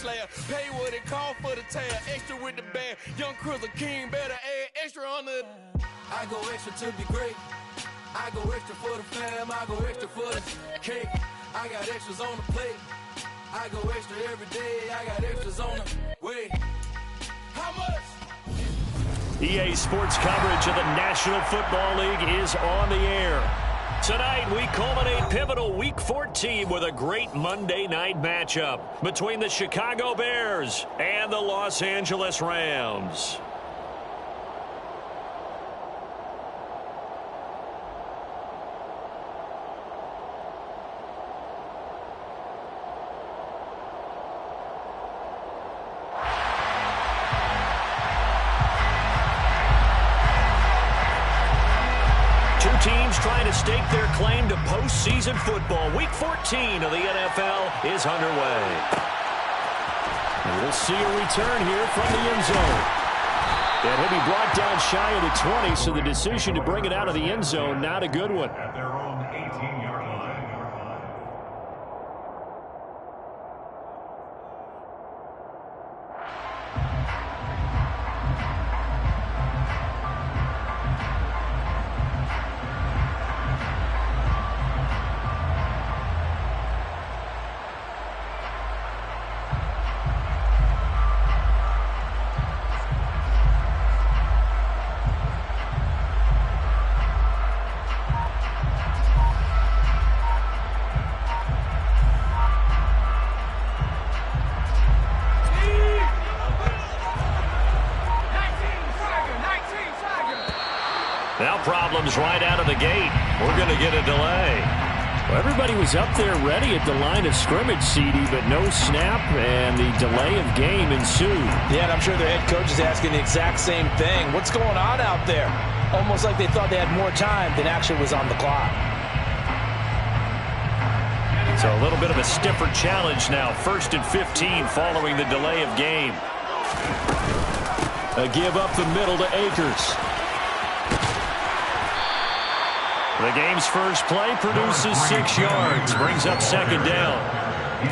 slayer. Pay what it call for the tail. Extra with the bag. Young Cruiser King better add extra on the. I go extra to be great. I go extra for the fam. I go extra for the cake. I got extras on the plate. I go extra every day. I got extras on the way. How much? EA Sports coverage of the National Football League is on the air. Tonight, we culminate pivotal Week 14 with a great Monday night matchup between the Chicago Bears and the Los Angeles Rams. Teams trying to stake their claim to postseason football. Week 14 of the NFL is underway. And we'll see a return here from the end zone. And he'll be brought down shy of the 20, so the decision to bring it out of the end zone, not a good one. At their own 18-yard line. Now problems right out of the gate. We're going to get a delay. Well, everybody was up there ready at the line of scrimmage, CD, but no snap, and the delay of game ensued. Yeah, and I'm sure their head coach is asking the exact same thing. What's going on out there? Almost like they thought they had more time than actually was on the clock. So a little bit of a stiffer challenge now. 1st and 15 following the delay of game. A give up the middle to Akers. The game's first play produces 6 yards, brings up 2nd down.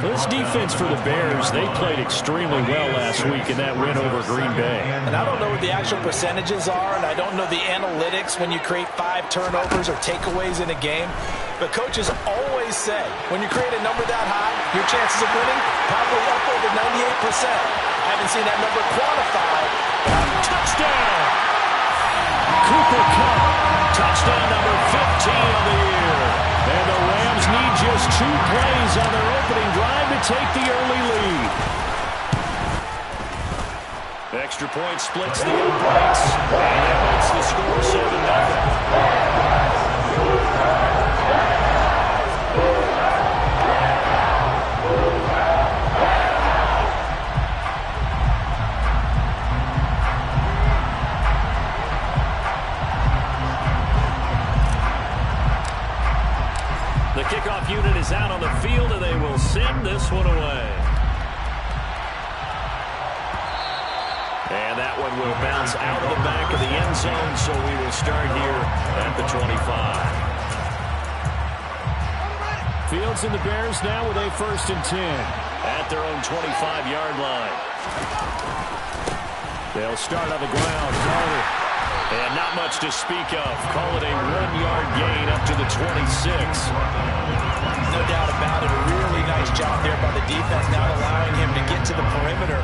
This defense for the Bears, they played extremely well last week in that win over Green Bay. And I don't know what the actual percentages are, and I don't know the analytics when you create 5 turnovers or takeaways in a game. But coaches always say, when you create a number that high, your chances of winning probably up over 98%. I haven't seen that number quantified. Touchdown! Cooper Kupp, touchdown number 15 of the year. And the Rams need just 2 plays on their opening drive to take the early lead. Extra point splits the uprights, and that makes the score 7-0. The kickoff unit is out on the field, and they will send this one away. And that one will bounce out of the back of the end zone, so we will start here at the 25. Fields and the Bears now with a 1st and 10 at their own 25-yard line. They'll start on the ground. Carter. And not much to speak of. Call it a 1-yard gain up to the 26. No doubt about it. A really nice job there by the defense, not allowing him to get to the perimeter.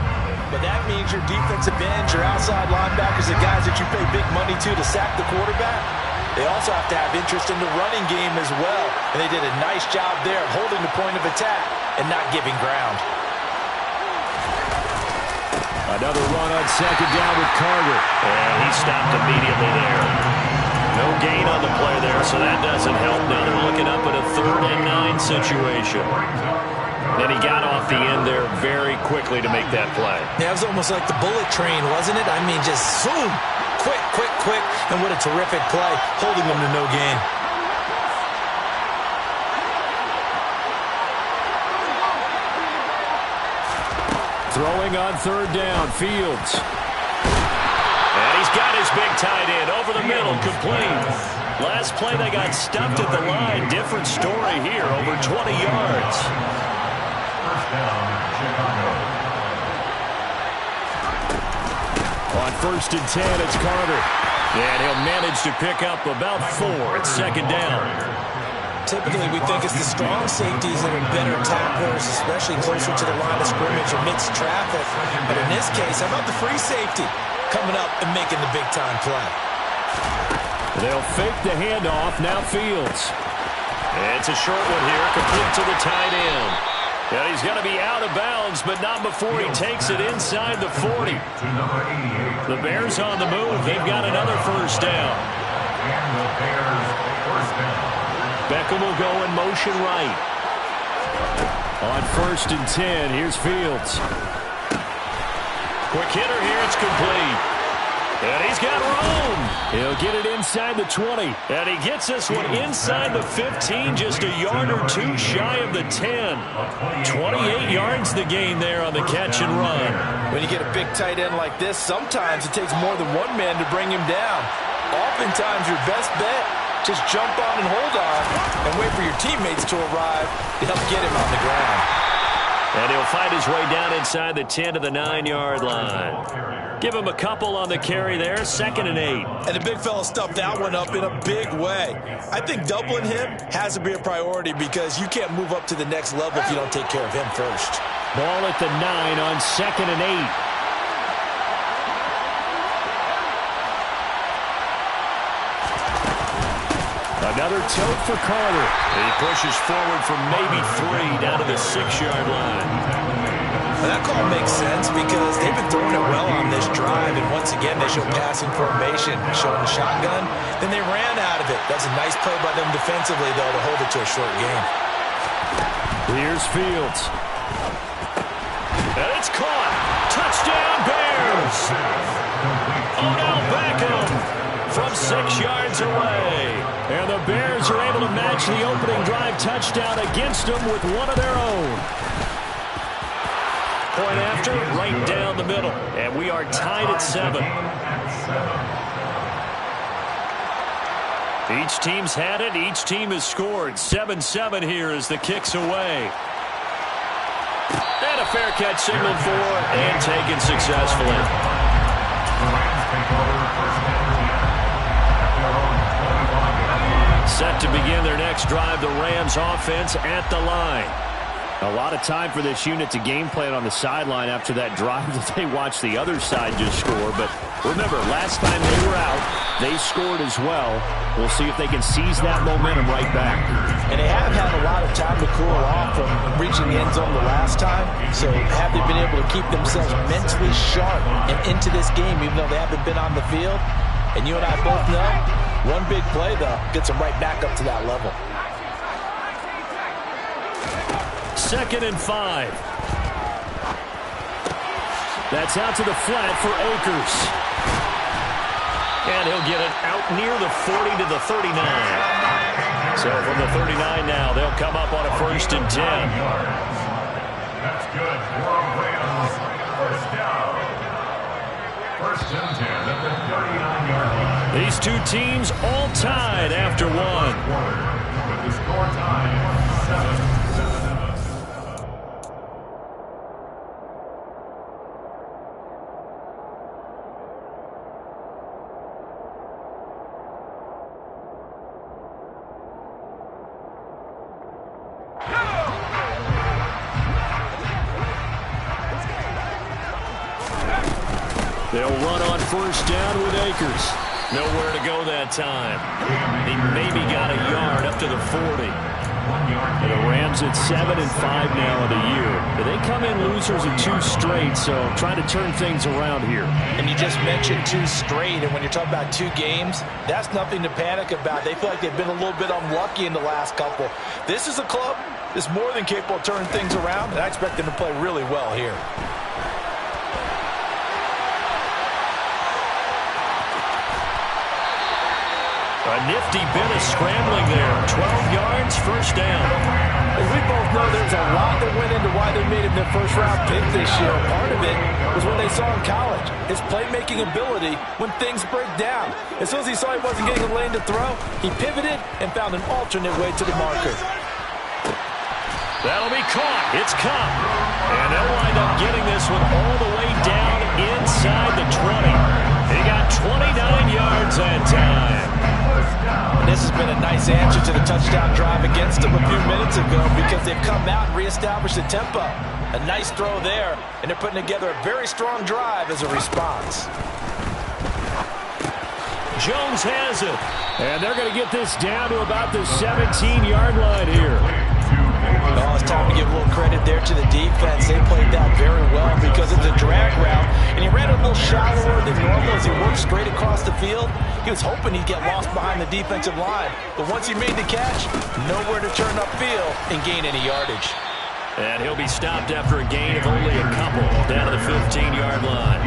But that means your defensive ends, your outside linebackers, the guys that you pay big money to sack the quarterback, they also have to have interest in the running game as well. And they did a nice job there of holding the point of attack and not giving ground. Another run on 2nd down with Carter. And he stopped immediately there. No gain on the play there, so that doesn't help. Now they're looking up at a 3rd and 9 situation. And he got off the end there very quickly to make that play. Yeah, it was almost like the bullet train, wasn't it? I mean, just zoom. Quick, quick, quick. And what a terrific play, holding them to no gain. Throwing on 3rd down, Fields. And he's got his big tight end over the middle, complete. Last play they got stuffed at the line. Different story here, over 20 yards. First down, Chicago. first and 10, it's Carter. And he'll manage to pick up about 4. It's second down. Typically, we think it's the strong safeties that are better tacklers, especially closer to the line of scrimmage amidst traffic. But in this case, how about the free safety coming up and making the big-time play? They'll fake the handoff. Now Fields. It's a short one here, complete to the tight end. And he's going to be out of bounds, but not before he takes it inside the 40. The Bears on the move. They've got another first down. And the Bears first down. Beckham will go in motion right. On first and 10, here's Fields. Quick hitter here, it's complete. And he's got room. He'll get it inside the 20. And he gets this one inside the 15, just a yard or two shy of the 10. 28 yards the gain there on the catch and run. When you get a big tight end like this, sometimes it takes more than one man to bring him down. Oftentimes your best bet, just jump on and hold on and wait for your teammates to arrive to help get him on the ground. And he'll fight his way down inside the 10 to the 9-yard line. Give him a couple on the carry there, second and 8. And the big fella stuffed that one up in a big way. I think doubling him has to be a priority because you can't move up to the next level if you don't take care of him first. Ball at the 9 on second and 8. Another tote for Carter. He pushes forward for maybe 3 down to the 6-yard line. Well, that call makes sense because they've been throwing it well on this drive, and once again they show passing formation, showing the shotgun. Then they ran out of it. That's a nice play by them defensively, though, to hold it to a short game. Here's Fields. And it's caught. Touchdown, Bears. Odell Beckham from 6 yards away. And the Bears are able to match the opening drive touchdown against them with one of their own. Point after, right down the middle. And we are tied at 7. Each team's had it. Each team has scored. 7-7 here as the kick's away. And a fair catch signaled for and taken successfully. Set to begin their next drive, the Rams offense at the line. A lot of time for this unit to game plan on the sideline after that drive that they watched the other side just score. But remember, last time they were out, they scored as well. We'll see if they can seize that momentum right back. And they have had a lot of time to cool off from reaching the end zone the last time. So have they been able to keep themselves mentally sharp and into this game, even though they haven't been on the field? And you and I both know, one big play, though, gets them right back up to that level. Second and 5. That's out to the flat for Akers. And he'll get it out near the 40 to the 39. So from the 39 now, they'll come up on a first and 10. That's good. First down. First and 10 at the 39-yard line. These two teams all tied after one. With the score tied 7-7. They'll run on first down with Akers. Nowhere to go that time. He maybe got a yard up to the 40. And the Rams at 7-5 now of the year. They come in losers of 2 straight, so trying to turn things around here. And you just mentioned 2 straight, and when you're talking about 2 games, that's nothing to panic about. They feel like they've been a little bit unlucky in the last couple. This is a club that's more than capable of turning things around, and I expect them to play really well here. A nifty bit of scrambling there. 12 yards, first down. As we both know, there's a lot that went into why they made him their first-round pick this year. Part of it was what they saw in college, his playmaking ability when things break down. As soon as he saw he wasn't getting a lane to throw, he pivoted and found an alternate way to the marker. That'll be caught. It's Cup. And they'll wind up getting this one all the way down inside the 20. 29 yards that time. And this has been a nice answer to the touchdown drive against them a few minutes ago because they've come out and reestablished the tempo. A nice throw there, and they're putting together a very strong drive as a response. Jones has it. And they're going to get this down to about the 17-yard line here. Oh, it's time to give a little credit there to the defense. They played that very well because it's a drag route, and he ran a little shallower than normal as he worked straight across the field. He was hoping he'd get lost behind the defensive line, but once he made the catch, nowhere to turn upfield and gain any yardage. And he'll be stopped after a gain of only a couple down to the 15-yard line.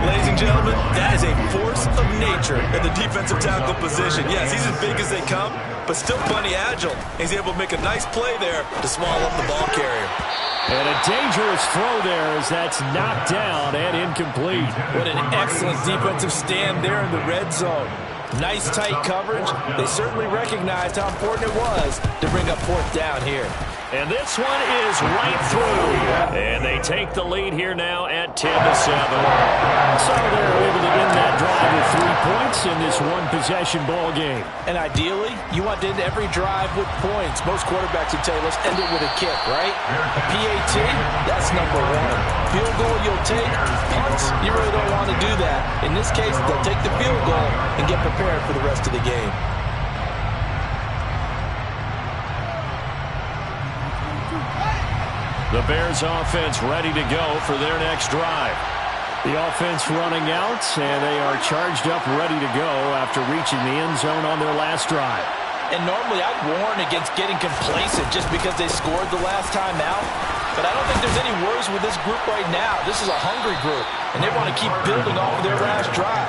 Ladies and gentlemen, that is a force of nature at the defensive tackle position. Yes, he's as big as they come, but still plenty agile. He's able to make a nice play there to swallow up the ball carrier. And a dangerous throw there as that's knocked down and incomplete. What an excellent defensive stand there in the red zone. Nice tight coverage. They certainly recognized how important it was to bring up fourth down here. And this one is right through. And they take the lead here now at 10-7. So they're able to end that drive with 3 points in this one-possession ball game. And ideally, you want to end every drive with points. Most quarterbacks would tell you, let's end it with a kick, right? A PAT, that's number one. Field goal you'll take. Punts, you really don't want to do that. In this case, they'll take the field goal and get prepared for the rest of the game. The Bears offense ready to go for their next drive. The offense running out, and they are charged up, ready to go after reaching the end zone on their last drive. And normally I'd warn against getting complacent just because they scored the last time out. But I don't think there's any worries with this group right now. This is a hungry group, and they want to keep building off of their last drive.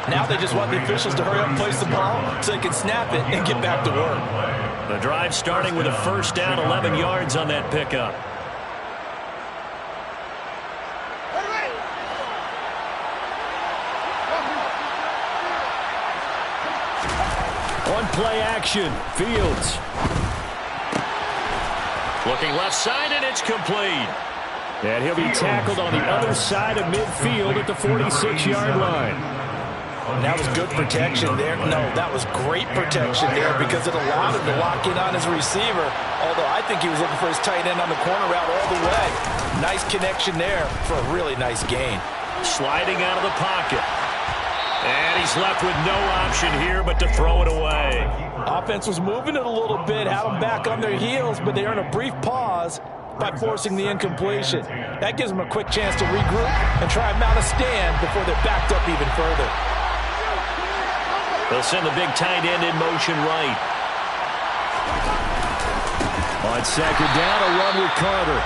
Now they just want the officials to hurry up and place the ball so they can snap it and get back to work. The drive starting with a first down, 11 yards on that pickup. On play action, Fields. Looking left side, and it's complete. And he'll be tackled on the other side of midfield at the 46-yard line. That was good protection there. No, that was great protection there because it allowed him to lock in on his receiver. Although I think he was looking for his tight end on the corner route all the way. Nice connection there for a really nice gain. Sliding out of the pocket. And he's left with no option here but to throw it away. Offense was moving it a little bit, had them back on their heels, but they earn a brief pause by forcing the incompletion. That gives them a quick chance to regroup and try and mount a stand before they're backed up even further. They'll send the big tight end in motion right. On second down, a run with Carter.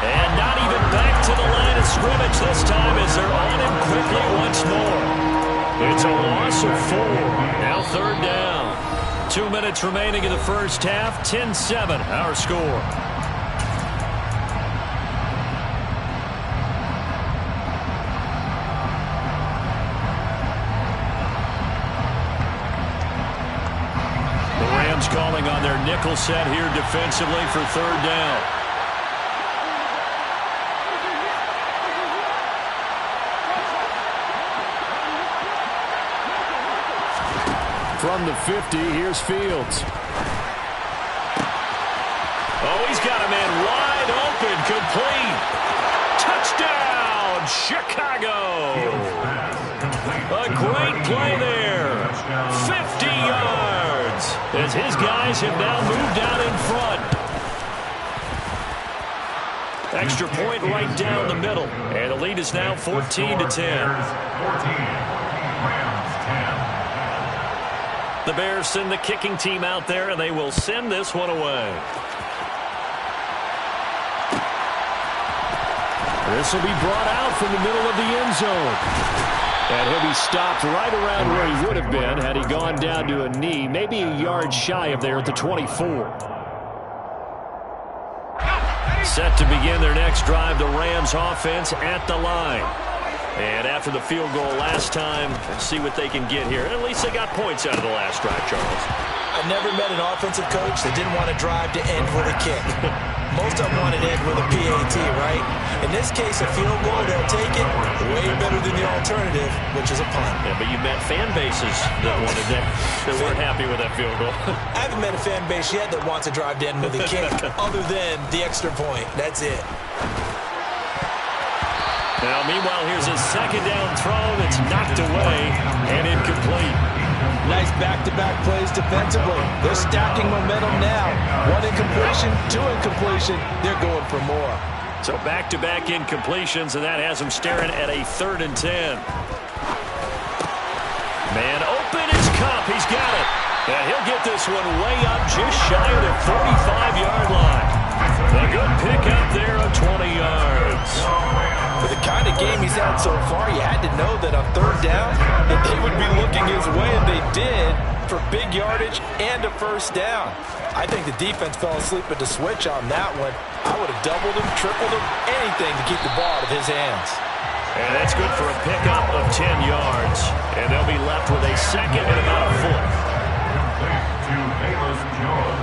And not even back to the line of scrimmage this time as they're on him quickly once more. It's a loss of 4. Now third down. 2 minutes remaining in the first half. 10-7 our score. The Rams calling on their nickel set here defensively for third down. From the 50, here's Fields. Oh, he's got a man wide open, complete. Touchdown, Chicago. A great play there. 50 yards as his guys have now moved out in front. Extra point right down the middle. And the lead is now 14-10. The Bears send the kicking team out there, and they will send this one away. This will be brought out from the middle of the end zone. And he'll be stopped right around where he would have been had he gone down to a knee, maybe a yard shy of there at the 24. Set to begin their next drive, the Rams offense at the line. And after the field goal last time, see what they can get here. At least they got points out of the last drive, Charles. I've never met an offensive coach that didn't want to drive to end with a kick. most of them want it in with a PAT, right? In this case, a field goal, they'll take it way better than the alternative, which is a punt. Yeah, but you met fan bases that wanted that weren't happy with that field goal. I haven't met a fan base yet that wants to drive to end with a kick other than the extra point. That's it. Now, meanwhile, here's a second down throw that's knocked away and incomplete. Nice back-to-back plays defensively. They're stacking momentum now. One incompletion, two incompletion. They're going for more. So back-to-back incompletions, and that has them staring at a 3rd and 10. Man open, it's Cup. He's got it. And he'll get this one way up just shy of the 45-yard line. A good pickup there of 20 yards. For the kind of game he's had so far, you had to know that on 3rd down that they would be looking his way, and they did, for big yardage and a 1st down. I think the defense fell asleep at the switch on that one. I would have doubled him, tripled him, anything to keep the ball out of his hands. And that's good for a pickup of 10 yards. And they'll be left with a second and about a foot. To Bayless Jones.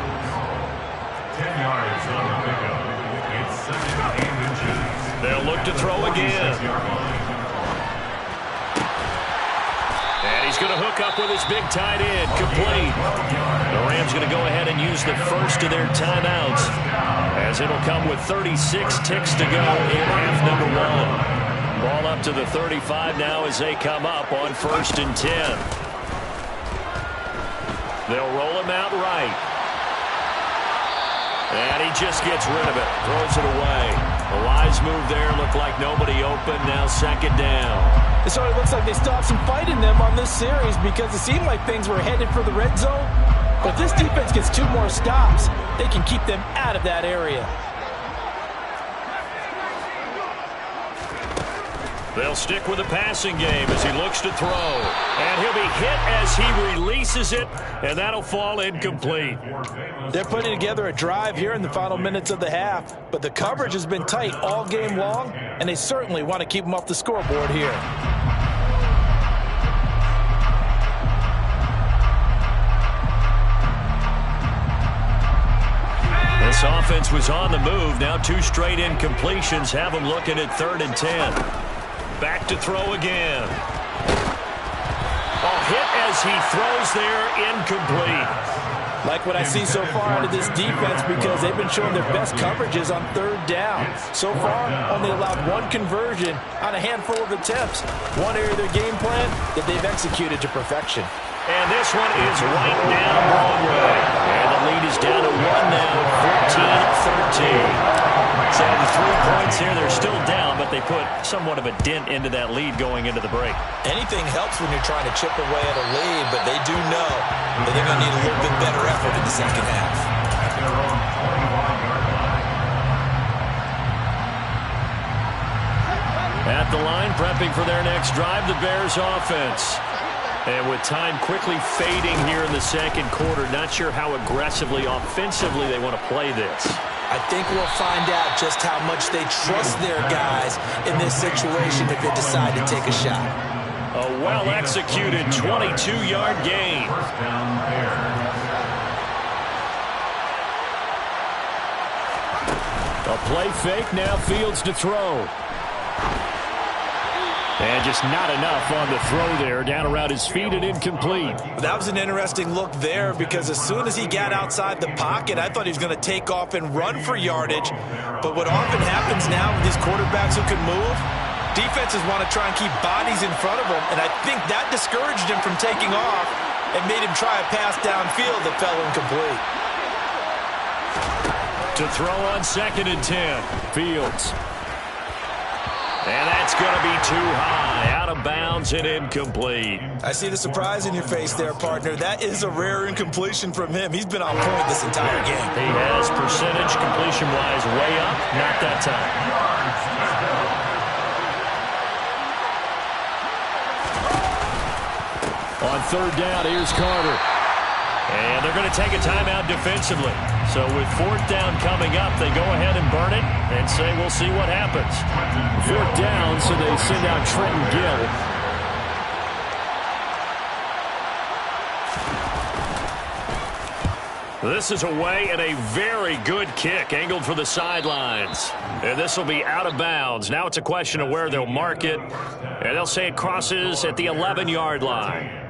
10 yards on the pickup. It's 2nd and inches. They'll look to throw again. And he's going to hook up with his big tight end, complete. The Rams going to go ahead and use the first of their timeouts, as it'll come with 36 ticks to go in half number 1. Ball up to the 35 now as they come up on 1st and 10. They'll roll him out right. And he just gets rid of it, throws it away. A wise move there, looked like nobody open, now 2nd down. It sort of looks like they still have some fight in them on this series because it seemed like things were headed for the red zone. But if this defense gets 2 more stops, they can keep them out of that area. They'll stick with the passing game as he looks to throw. And he'll be hit as he releases it, and that'll fall incomplete. They're putting together a drive here in the final minutes of the half, but the coverage has been tight all game long, and they certainly want to keep them off the scoreboard here. This offense was on the move. Now 2 straight incompletions have them looking at 3rd and 10. Back to throw again. Hit as he throws there, incomplete. Like what I see so far out of this defense because they've been showing their best coverages on 3rd down. So far, only allowed 1 conversion on a handful of attempts. One area of their game plan that they've executed to perfection. And this one is right down Broadway. And the lead is down to 1 now, 14-13. So the 3 points here, they're still down, but they put somewhat of a dent into that lead going into the break. Anything helps when you're trying to chip away at a lead, but they do know that they're going to need a little bit better effort in the second half. At the line, prepping for their next drive, the Bears offense. And with time quickly fading here in the 2nd quarter, not sure how aggressively, offensively they want to play this. I think we'll find out just how much they trust their guys in this situation if they decide to take a shot. A well-executed 22-yard gain. A play fake, now Fields to throw. And just not enough on the throw there, down around his feet and incomplete. That was an interesting look there because as soon as he got outside the pocket, I thought he was going to take off and run for yardage. But what often happens now with these quarterbacks who can move, defenses want to try and keep bodies in front of them, and I think that discouraged him from taking off and made him try a pass downfield that fell incomplete. To throw on 2nd and 10, Fields. And that's going to be too high, out of bounds and incomplete. I see the surprise in your face there, partner. That is a rare incompletion from him. He's been on point this entire game. He has percentage completion-wise way up, not that time. On 3rd down, here's Carter. And they're going to take a timeout defensively. So with 4th down coming up, they go ahead and burn it and say we'll see what happens. 4th down, so they send out Trenton Gill. This is away and a very good kick angled for the sidelines. And this will be out of bounds. Now it's a question of where they'll mark it. And they'll say it crosses at the 11-yard line.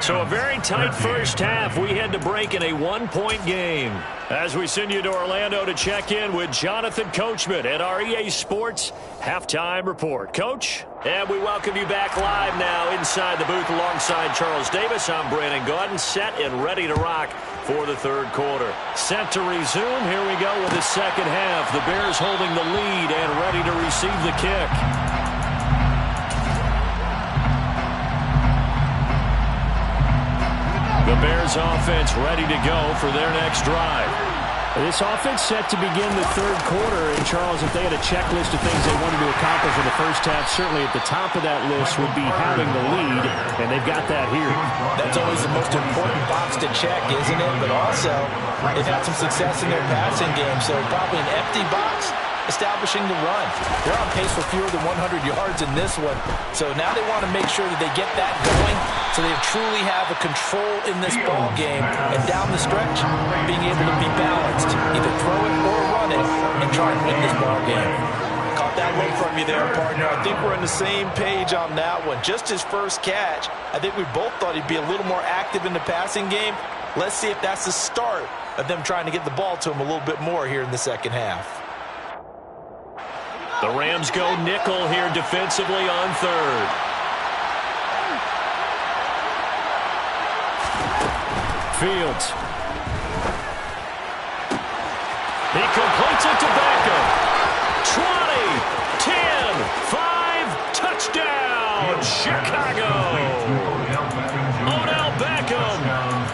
So a very tight first half. We head to break in a one-point game. As we send you to Orlando to check in with Jonathan Coachman at our EA Sports Halftime Report. Coach? And we welcome you back live now inside the booth alongside Charles Davis. I'm Brandon Gordon, set and ready to rock for the third quarter. Set to resume. Here we go with the second half. The Bears holding the lead and ready to receive the kick. The Bears offense ready to go for their next drive. This offense set to begin the third quarter. And, Charles, if they had a checklist of things they wanted to accomplish in the first half, certainly at the top of that list would be having the lead, and they've got that here. That's always the most important box to check, isn't it? But also, they've had some success in their passing game, so probably an empty box establishing the run. They're on pace for fewer than 100 yards in this one, so now they want to make sure that they get that going so they truly have a control in this ball game, and down the stretch, being able to be balanced, either throw it or run it, and try and win this ball game. Caught that look from you there, partner. I think we're on the same page on that one. Just his first catch, I think we both thought he'd be a little more active in the passing game. Let's see if that's the start of them trying to get the ball to him a little bit more here in the second half. The Rams go nickel here defensively on third. Fields. He completes it to Beckham. 20, 10, 5, touchdown, Chicago. Odell Beckham,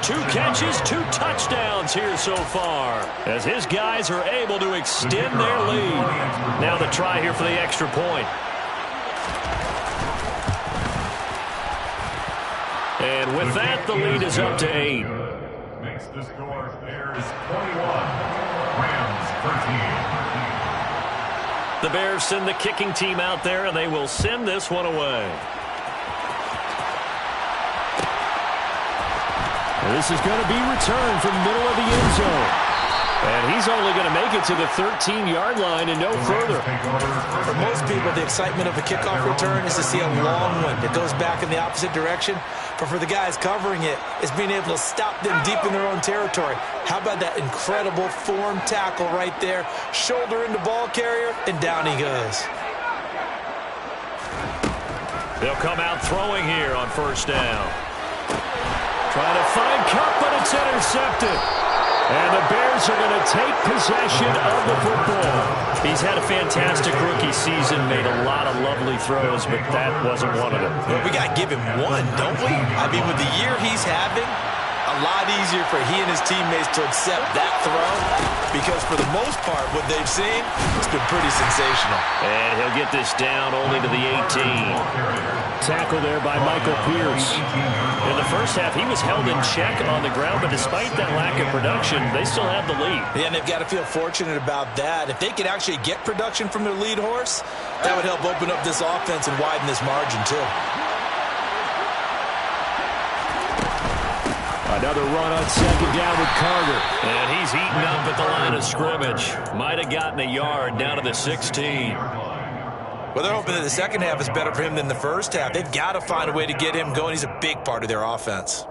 2 catches, 2 touchdowns here so far, as his guys are able to extend their lead. Now the try here for the extra point. And with that, the lead is up to 8. Makes the score Bears 21, Rams 13. The Bears send the kicking team out there, and they will send this one away. This is going to be returned from the middle of the end zone. And he's only going to make it to the 13-yard line and no further. For most people, the excitement of a kickoff return is to see a long one that goes back in the opposite direction. But for the guys covering it, it's being able to stop them deep in their own territory. How about that incredible form tackle right there? Shoulder into ball carrier, and down he goes. They'll come out throwing here on first down. Trying to find Cup, but it's intercepted. And the Bears are going to take possession of the football. He's had a fantastic rookie season, made a lot of lovely throws, but that wasn't one of them. Well, we got to give him one, don't we? I mean, with the year he's having, a lot easier for he and his teammates to accept that throw, because for the most part, what they've seen, it's been pretty sensational. And he'll get this down only to the 18. Tackle there by Michael Pierce. In the first half, he was held in check on the ground, but despite that lack of production, they still have the lead. Yeah, and they've got to feel fortunate about that. If they could actually get production from their lead horse, that would help open up this offense and widen this margin, too. Another run on second down with Carter. And he's eaten up at the line of scrimmage. Might have gotten a yard down to the 16. Well, they're hoping that the second half is better for him than the first half. They've got to find a way to get him going. He's a big part of their offense.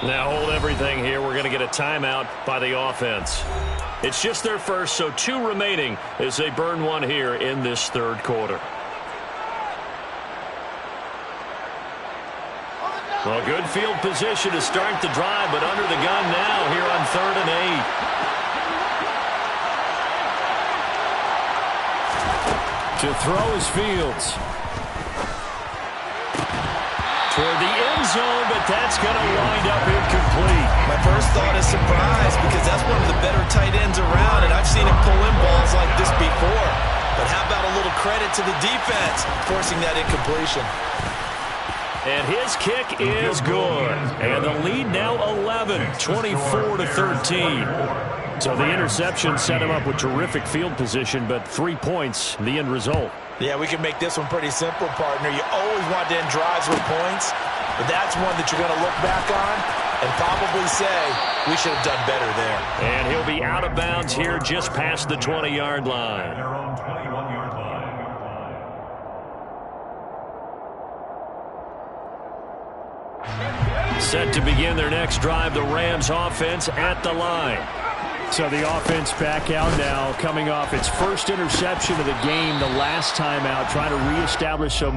Now hold everything here. We're going to get a timeout by the offense. It's just their first, so 2 remaining as they burn one here in this third quarter. Well, good field position to start the drive, but under the gun now here on 3rd and 8. To throw is Fields. Toward the end zone, but that's going to wind up incomplete. My first thought is surprise, because that's one of the better tight ends around, and I've seen him pull in balls like this before. But how about a little credit to the defense forcing that incompletion? And his kick is good. And the lead now 11, 24-13. So the interception set him up with terrific field position, but 3 points, the end result. Yeah, we can make this one pretty simple, partner. You always want to end drives with points, but that's one that you're going to look back on and probably say, we should have done better there. And he'll be out of bounds here just past the 20-yard line. Their own 21-yard line. Set to begin their next drive, the Rams offense at the line. So the offense back out now, coming off its first interception of the game the last time out, trying to reestablish some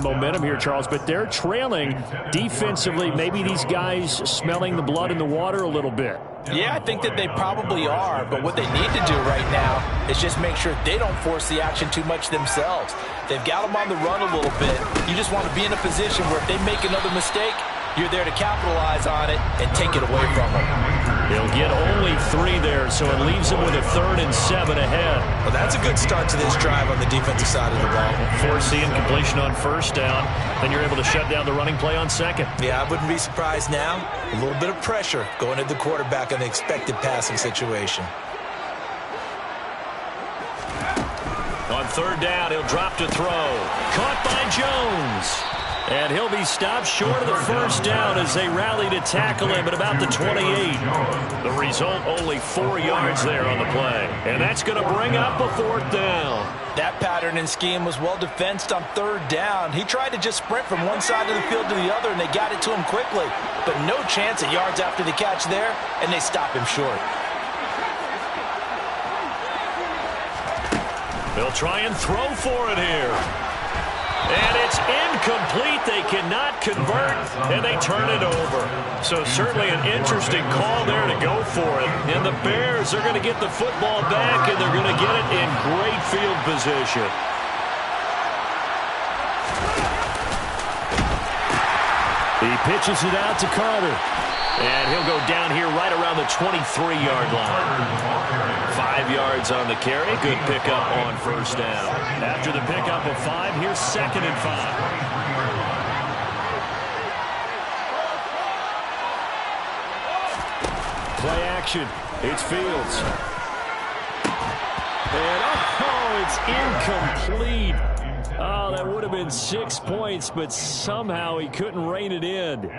momentum here, Charles. But they're trailing defensively. Maybe these guys smelling the blood in the water a little bit. Yeah, I think that they probably are, but what they need to do right now is just make sure they don't force the action too much themselves. They've got them on the run a little bit. You just want to be in a position where if they make another mistake, you're there to capitalize on it and take it away from them. They'll get only 3 there, so it leaves them with a 3rd and 7 ahead. Well, that's a good start to this drive on the defensive side of the ball. Force the incompletion on first down, then you're able to shut down the running play on second. Yeah, I wouldn't be surprised now. A little bit of pressure going at the quarterback in the expected passing situation. On 3rd down, he'll drop to throw. Caught by Jones. And he'll be stopped short of the first down as they rally to tackle him at about the 28. The result, only 4 yards there on the play. And that's going to bring up a 4th down. That pattern and scheme was well defensed on 3rd down. He tried to just sprint from one side of the field to the other, and they got it to him quickly. But no chance at yards after the catch there, and they stop him short. They'll try and throw for it here. And it's incomplete. They cannot convert, and they turn it over. So certainly an interesting call there to go for it. And the Bears are going to get the football back, and they're going to get it in great field position. He pitches it out to Carter. And he'll go down here right around the 23-yard line. 5 yards on the carry. Good pickup on first down. After the pickup of 5, here's 2nd and 5. Play action. It's Fields. And, it's incomplete. Oh, that would have been 6 points, but somehow he couldn't rein it in.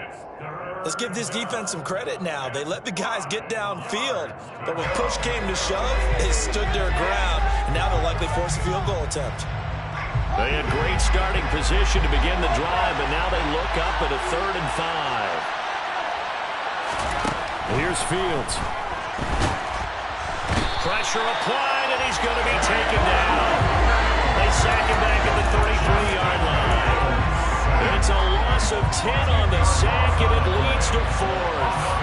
Let's give this defense some credit now. They let the guys get downfield, but when push came to shove, they stood their ground, and now they'll likely force a field goal attempt. They had great starting position to begin the drive, and now they look up at a 3rd and 5. Here's Fields. Pressure applied, and he's going to be taken down. They sack him back at the 33-yard line. It's a loss of 10 on the sack, and it leads to 4th.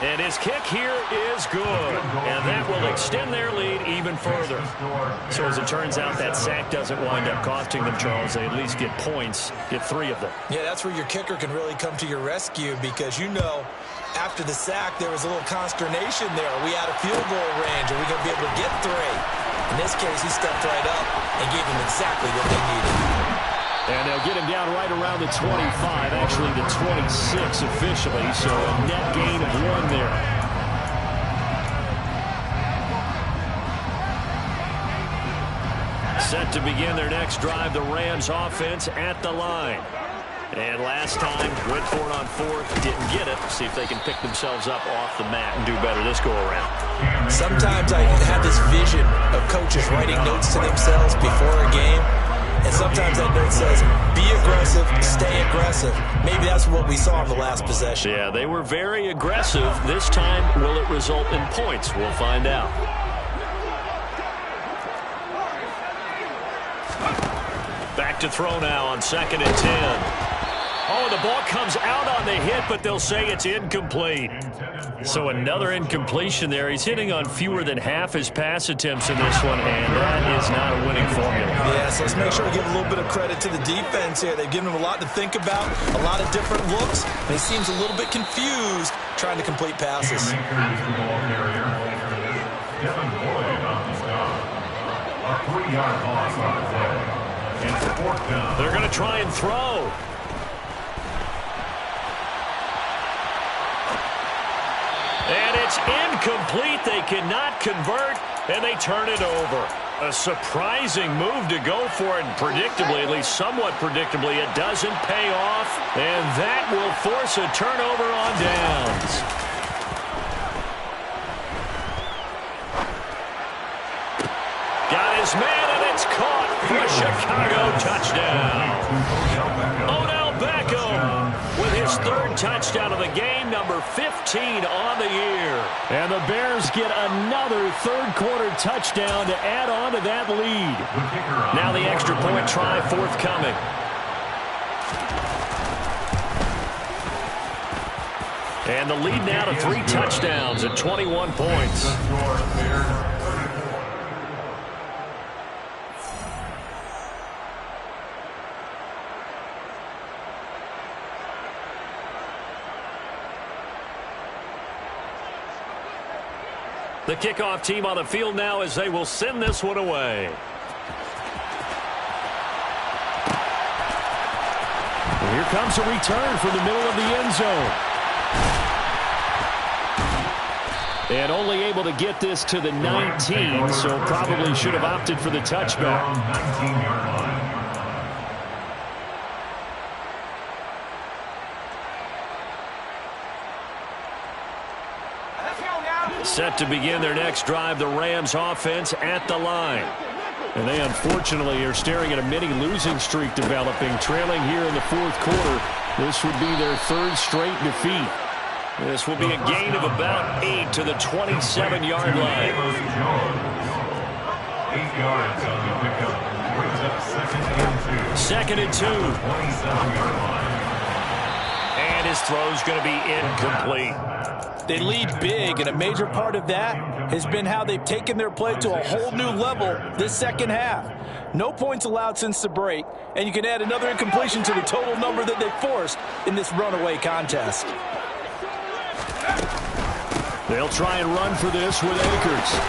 And his kick here is good, and that will extend their lead even further. So as it turns out, that sack doesn't wind up costing them, Charles. They at least get points, get 3 of them. Yeah, that's where your kicker can really come to your rescue because, you know, after the sack, there was a little consternation there. Are we out of field goal range? Are we going to be able to get 3? In this case, he stepped right up and gave them exactly what they needed. And they'll get him down right around the 25, actually the 26 officially, so a net gain of 1 there. Set to begin their next drive, the Rams offense at the line. And last time, went for it on 4th, didn't get it. See if they can pick themselves up off the mat and do better this go-around. Sometimes I have this vision of coaches writing notes to themselves before a game. And sometimes that note says, be aggressive, stay aggressive. Maybe that's what we saw in the last possession. Yeah, they were very aggressive. This time, will it result in points? We'll find out. Back to throw now on 2nd and 10. Oh, the ball comes out on the hit, but they'll say it's incomplete. So another incompletion there. He's hitting on fewer than half his pass attempts in this one, and that is not a winning formula. Yeah, so let's make sure we give a little bit of credit to the defense here. They've given him a lot to think about, a lot of different looks, and he seems a little bit confused trying to complete passes. A 3-yard loss on the play. And fourth down. They're going to try and throw. And it's incomplete. They cannot convert, and they turn it over. A surprising move to go for it, and predictably, at least somewhat predictably, it doesn't pay off, and that will force a turnover on downs. Got his man, and it's caught for a Chicago touchdown. Odell Beckham with his third touchdown of the game, number 15 on the year. And the Bears get another third-quarter touchdown to add on to that lead. Now the extra point try forthcoming. And the lead now to 3 touchdowns at 21 points. The kickoff team on the field now as they will send this one away. And here comes a return from the middle of the end zone. And only able to get this to the 19, so probably should have opted for the touchback. 19-yard line. Set to begin their next drive, the Rams offense at the line. And they unfortunately are staring at a mini losing streak developing, trailing here in the fourth quarter. This would be their third straight defeat. This will be a gain of about 8 to the 27-yard line. 8 yards on the pickup. Brings up Second and 2. 27-yard line. And his throw's going to be incomplete. They lead big, and a major part of that has been how they've taken their play to a whole new level this second half. No points allowed since the break, and you can add another incompletion to the total number that they forced in this runaway contest. They'll try and run for this with Akers.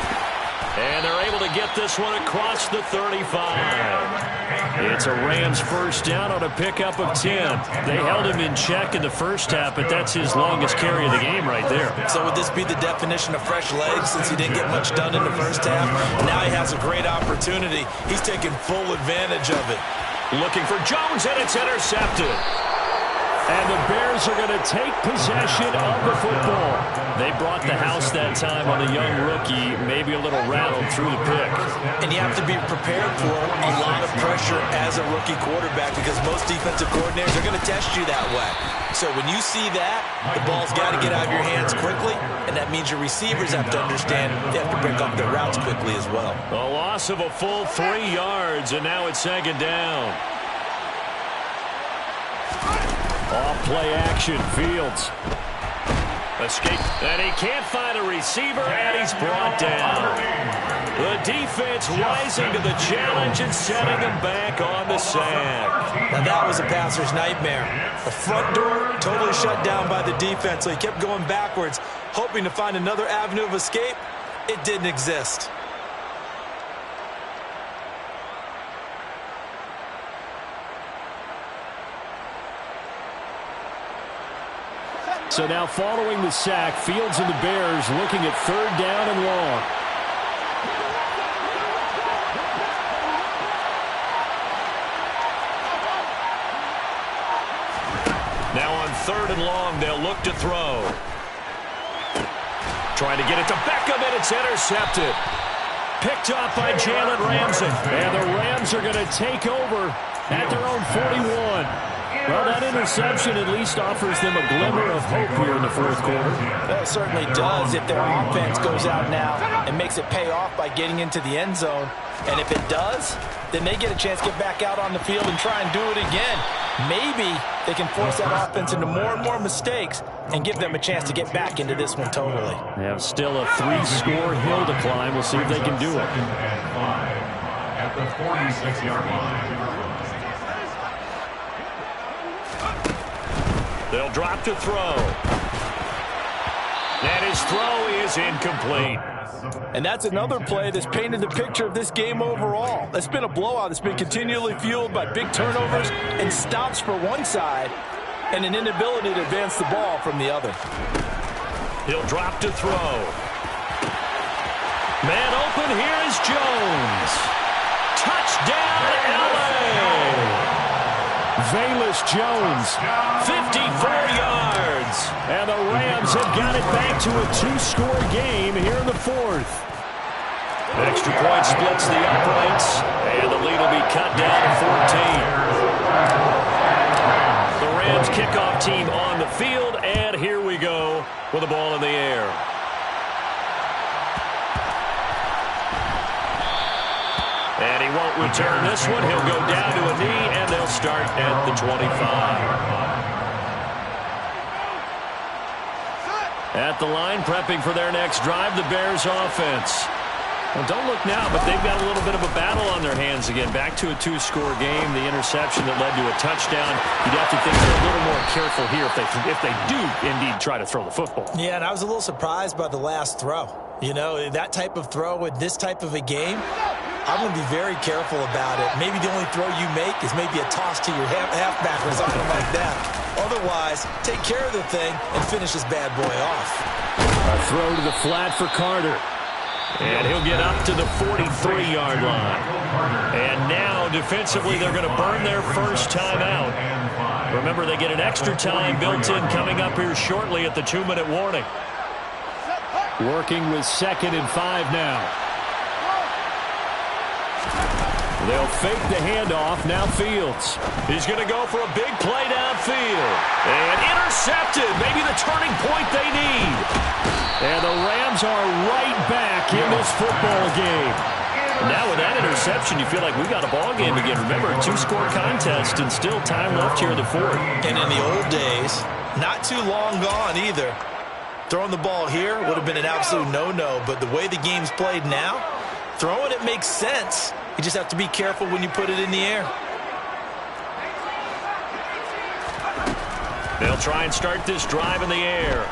And they're able to get this one across the 35. It's a Rams first down on a pickup of 10. They held him in check in the first half, but that's his longest carry of the game right there. So would this be the definition of fresh legs since he didn't get much done in the first half? Now he has a great opportunity. He's taking full advantage of it. Looking for Jones, and it's intercepted. And the Bears are going to take possession of the football. They brought the house that time on the young rookie, maybe a little rattled through the pick. And you have to be prepared for a lot of pressure as a rookie quarterback because most defensive coordinators are going to test you that way. So when you see that, the ball's got to get out of your hands quickly, and that means your receivers have to understand they have to break off their routes quickly as well. A loss of a full 3 yards, and now it's second down. Off play action, Fields. Escape, and he can't find a receiver, and he's brought down. The defense rising to the challenge and setting him back on the sack. Now that was a passer's nightmare. The front door totally shut down by the defense, so he kept going backwards, hoping to find another avenue of escape. It didn't exist. So now following the sack, Fields and the Bears looking at third down and long. Now on third and long, they'll look to throw. Trying to get it to Beckham, and it's intercepted. Picked up by Jalen Ramsey. And the Rams are going to take over at their own 41. Well, that interception at least offers them a glimmer of hope here in the fourth quarter. Well, it certainly does if their offense goes out now and makes it pay off by getting into the end zone. And if it does, then they get a chance to get back out on the field and try and do it again. Maybe they can force that offense into more and more mistakes and give them a chance to get back into this one totally. They have still a 3-score hill to climb. We'll see if they can do it. Second and 5 at the 46-yard line. They'll drop to throw. And His throw is incomplete. And that's another play that's painted the picture of this game overall. It's been a blowout that's been continually fueled by big turnovers and stops for one side and an inability to advance the ball from the other. He'll drop to throw. Man open, here is Jones. Touchdown, L.A. Velus Jones. 54 yards. And the Rams have got it back to a 2-score game here in the fourth. Extra point splits the uprights, and the lead will be cut down to 14. The Rams kickoff team on the field, and here we go with the ball in the air. And he won't return this one. He'll go down to a knee, and they'll start at the 25. At the line, prepping for their next drive, the Bears offense. Well, don't look now, but they've got a little bit of a battle on their hands again. Back to a 2-score game. The interception that led to a touchdown. You'd have to think they're a little more careful here if they do indeed try to throw the football. Yeah, and I was a little surprised by the last throw. You know, that type of throw with this type of a game, I'm going to be very careful about it. Maybe the only throw you make is maybe a toss to your halfback or something like that. Otherwise, take care of the thing and finish this bad boy off. A throw to the flat for Carter. And he'll get up to the 43-yard line. And now, defensively, they're going to burn their first time out. Remember, they get an extra time built in coming up here shortly at the 2-minute warning. Working with 2nd and 5 now. They'll fake the handoff. Now Fields. He's going to go for a big play downfield. And intercepted. Maybe the turning point they need. And the Rams are right back in this football game. Now with that interception, you feel like we got a ball game again. Remember, a 2-score contest and still time left here in the fourth. And in the old days, not too long gone either. Throwing the ball here would have been an absolute no-no. But the way the game's played now, throwing it makes sense. You just have to be careful when you put it in the air. They'll try and start this drive in the air.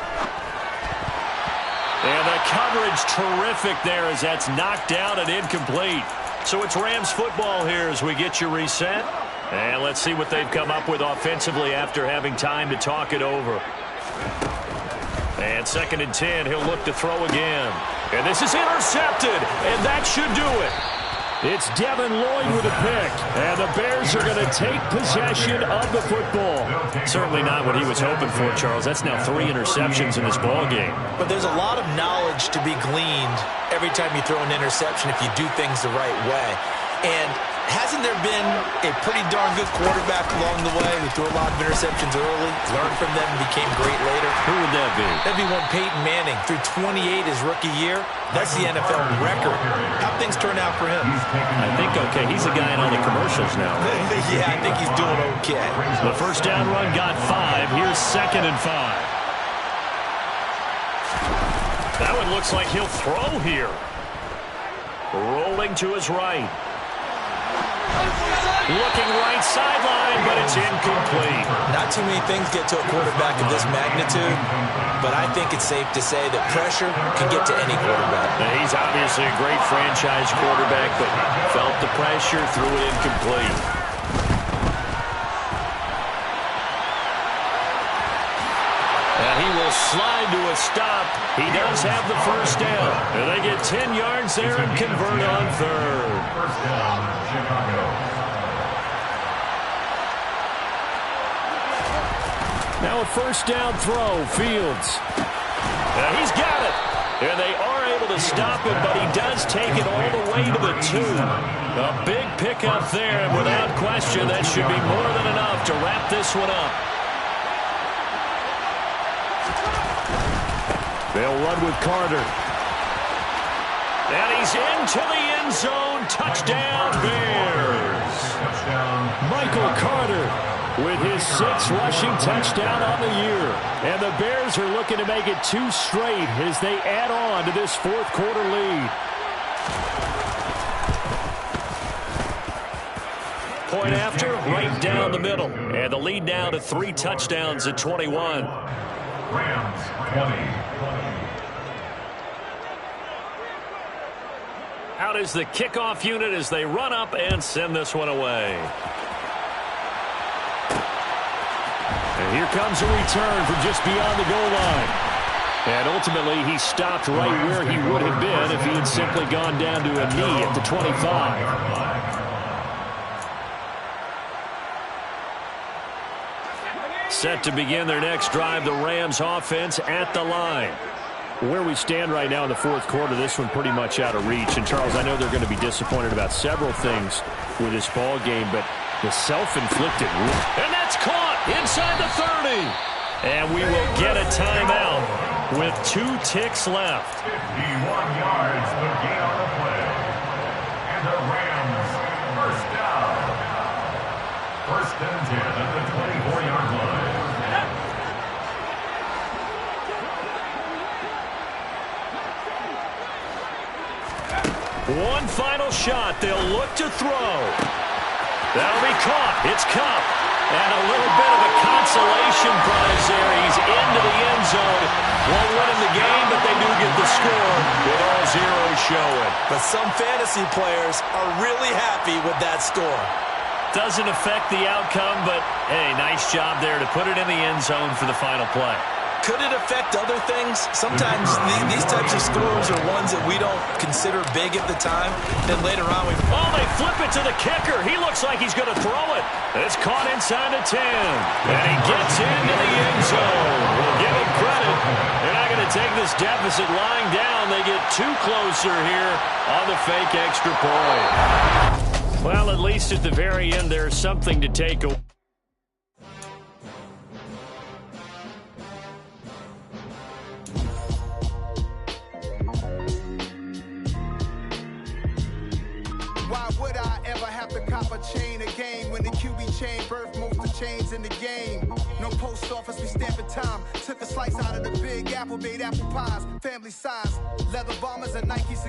And the coverage terrific there as that's knocked down and incomplete. So it's Rams football here as we get you reset. And let's see what they've come up with offensively after having time to talk it over. And 2nd and 10, he'll look to throw again. And this is intercepted, and that should do it. It's Devin Lloyd with a pick, and the Bears are going to take possession of the football. Certainly not what he was hoping for, Charles. That's now 3 interceptions in this ball game. But there's a lot of knowledge to be gleaned every time you throw an interception if you do things the right way. And hasn't there been a pretty darn good quarterback along the way who threw a lot of interceptions early, learned from them, and became great later? Who would that be? That'd be one Peyton Manning. Threw 28 his rookie year. That's the NFL record. How'd things turn out for him? I think okay. He's a guy in all the commercials now. Yeah, I think he's doing okay. The first down run got 5. Here's 2nd and 5. That one looks like he'll throw here. Rolling to his right. Looking right sideline, but it's incomplete. Not too many things get to a quarterback of this magnitude, but I think it's safe to say that pressure can get to any quarterback. Now, he's obviously a great franchise quarterback, but felt the pressure, threw it incomplete. And he will slide to a stop. He does have the first down. And they get 10 yards there and convert on 3rd. First down, Chicago. Now a first down throw, Fields. Now he's got it. And they are able to stop him, but he does take it all the way to the 2. A big pickup there, and without question, that should be more than enough to wrap this one up. They'll run with Carter. And he's into the end zone. Touchdown, Bears. Michael Carter with his 6th rushing touchdown on the year. And the Bears are looking to make it 2 straight as they add on to this 4th quarter lead. Point after, right down the middle. And the lead now to 3 touchdowns at 21. Rams 20. Out is the kickoff unit as they run up and send this one away. And here comes a return from just beyond the goal line. And ultimately, he stopped right where he would have been if he had simply gone down to a knee at the 25. Set to begin their next drive, the Rams offense at the line. Where we stand right now in the fourth quarter, this one pretty much out of reach. And, Charles, I know they're going to be disappointed about several things with this ball game, but the self-inflicted. And that's caught inside the 30. And we will get a timeout with 2 ticks left. 51 yards to gain on the play. And the Rams first down. First and 10 at the 24-yard line. One final shot. They'll look to throw. That'll be caught. It's Cup. And a little bit of a consolation prize there. He's into the end zone. Won't win in the game, but they do get the score with all zeros showing. But some fantasy players are really happy with that score. Doesn't affect the outcome, but, hey, nice job there to put it in the end zone for the final play. Could it affect other things? Sometimes these types of scores are ones that we don't consider big at the time. Then later on, they flip it to the kicker. He looks like he's going to throw it. It's caught inside the 10. And he gets into the end zone. We'll give him credit. They're not going to take this deficit lying down. They get 2 closer here on the fake extra point. Well, at least at the very end, there's something to take away. Why would I ever have to cop a chain again when the QB chain birthed most of chains in the game? No post office, we stamping time. Took a slice out of the big apple, made apple pies, family size, leather bombers and Nikes.